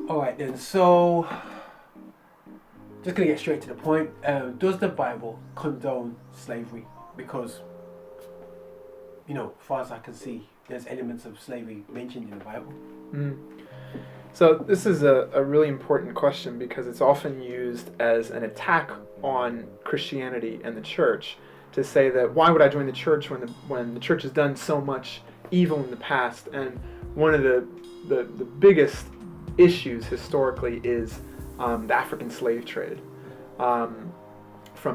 All right then. So, just gonna get straight to the point. Does the Bible condone slavery? Because, as far as I can see, there's elements of slavery mentioned in the Bible. Mm. So this is a really important question because it's often used as an attack on Christianity and the church to say that why would I join the church when the church has done so much evil in the past? And one of the biggest issues historically is the African slave trade from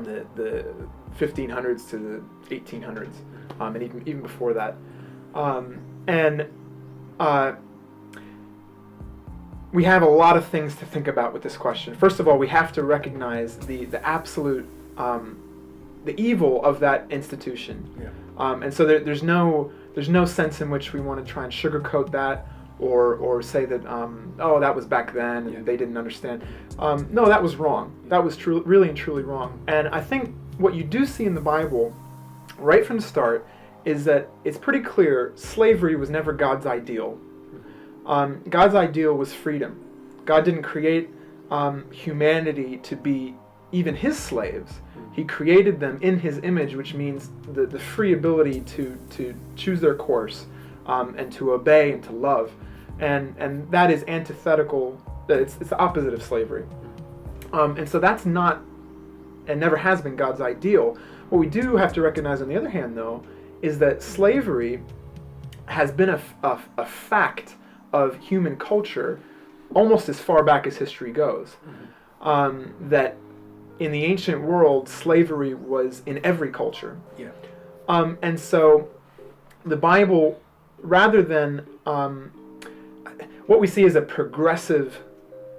the 1500s to the 1800s and even before that. We have a lot of things to think about with this question. First of all, we have to recognize the absolute the evil of that institution, and so there's no sense in which we want to try and sugarcoat that or say that that was back then and they didn't understand. No, that was wrong. That was really and truly wrong. And I think what you do see in the Bible, right from the start, is that it's pretty clear slavery was never God's ideal. God's ideal was freedom. God didn't create humanity to be even his slaves. He created them in his image, which means the free ability to choose their course and to obey and to love. And that is antithetical, it's the opposite of slavery. And so that's not, and never has been, God's ideal. What we do have to recognize, on the other hand, though, is that slavery has been a fact of human culture almost as far back as history goes. That in the ancient world, slavery was in every culture. And so the Bible, rather than what we see is a progressive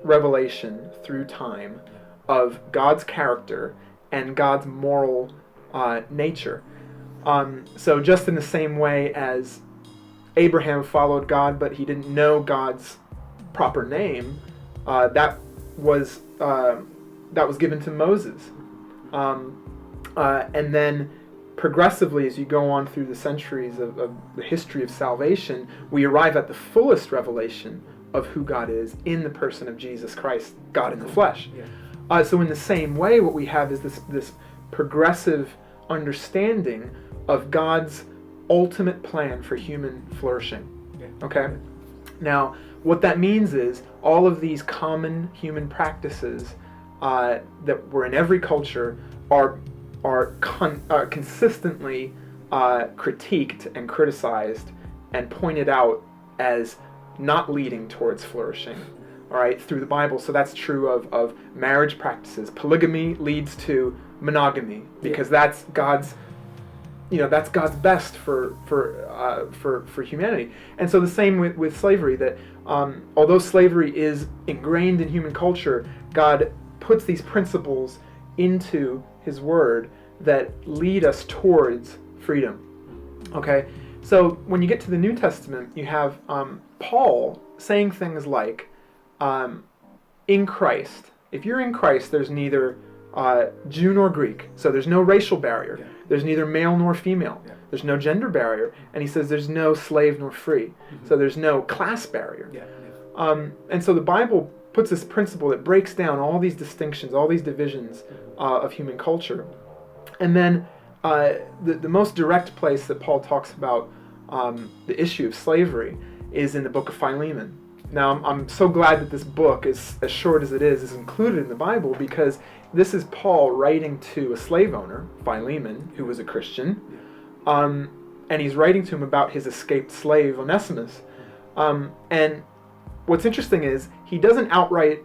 revelation through time of God's character and God's moral nature. So just in the same way as Abraham followed God, but he didn't know God's proper name, that was given to Moses. And then progressively, as you go on through the centuries of the history of salvation, we arrive at the fullest revelation of who God is in the person of Jesus Christ, God in the flesh. So in the same way, what we have is this progressive understanding of God's ultimate plan for human flourishing. Okay? Now, what that means is all of these common human practices that were in every culture are consistently critiqued and criticized and pointed out as not leading towards flourishing, all right, through the Bible. So that's true of marriage practices. Polygamy leads to monogamy because that's God's best for humanity. And so the same with slavery, that although slavery is ingrained in human culture, God puts these principles into his word that lead us towards freedom. Okay? So when you get to the New Testament, you have Paul saying things like, in Christ, if you're in Christ, there's neither Jew nor Greek. So there's no racial barrier. There's neither male nor female. There's no gender barrier. And he says there's no slave nor free. So there's no class barrier. And so the Bible puts this principle that breaks down all these distinctions, all these divisions of human culture. And then the most direct place that Paul talks about the issue of slavery is in the book of Philemon. Now, I'm so glad that this book, as short as it is included in the Bible, because this is Paul writing to a slave owner, Philemon, who was a Christian, and he's writing to him about his escaped slave, Onesimus. And what's interesting is he doesn't outright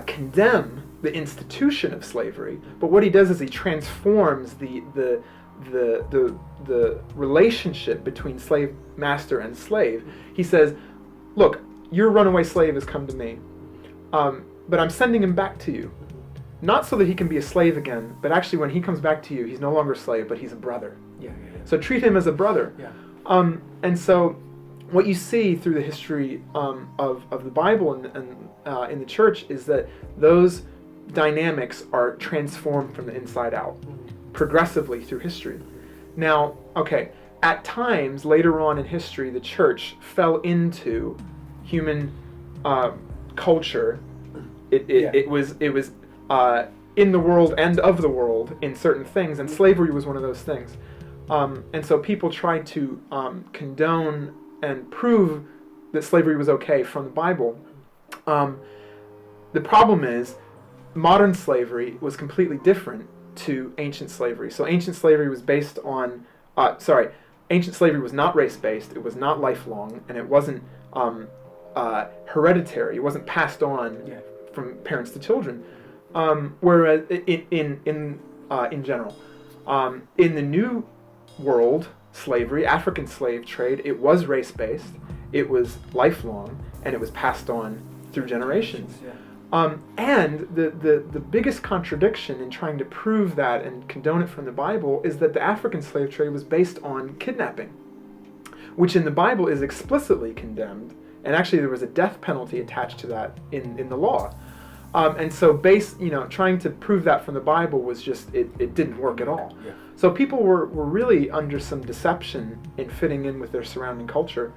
condemn the institution of slavery, but what he does is he transforms the relationship between slave master and slave. He says, look, your runaway slave has come to me, but I'm sending him back to you, not so that he can be a slave again, but actually when he comes back to you, he's no longer a slave, but he's a brother. So treat him as a brother. And so what you see through the history of the Bible and in the church is that those dynamics are transformed from the inside out, progressively through history. Now, okay, at times later on in history, the church fell into human culture. It was in the world and of the world in certain things, and slavery was one of those things. And so people tried to condone and prove that slavery was okay from the Bible. The problem is, modern slavery was completely different to ancient slavery. So ancient slavery was based on, ancient slavery was not race-based, it was not lifelong, and it wasn't hereditary, it wasn't passed on from parents to children. Whereas in general, in the New World slavery, African slave trade, it was race-based, it was lifelong, and it was passed on through generations. And the biggest contradiction in trying to prove that and condone it from the Bible is that the African slave trade was based on kidnapping, which in the Bible is explicitly condemned, and actually there was a death penalty attached to that in the law. And so trying to prove that from the Bible was just, it didn't work at all. So people were really under some deception in fitting in with their surrounding culture.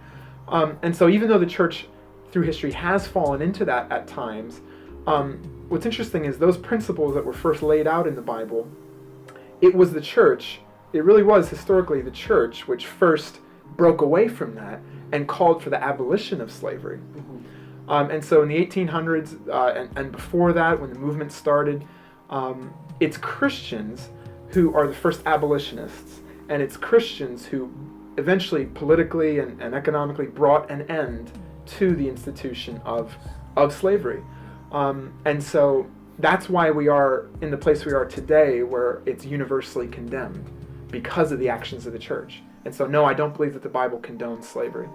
And so even though the church through history has fallen into that at times, what's interesting is those principles that were first laid out in the Bible, it was the church, it really was historically the church which first broke away from that and called for the abolition of slavery. And so in the 1800s and before that, when the movement started, it's Christians who are the first abolitionists, and it's Christians who eventually politically and economically brought an end to the institution of slavery. And so that's why we are in the place we are today, where it's universally condemned because of the actions of the church. And so no, I don't believe that the Bible condones slavery.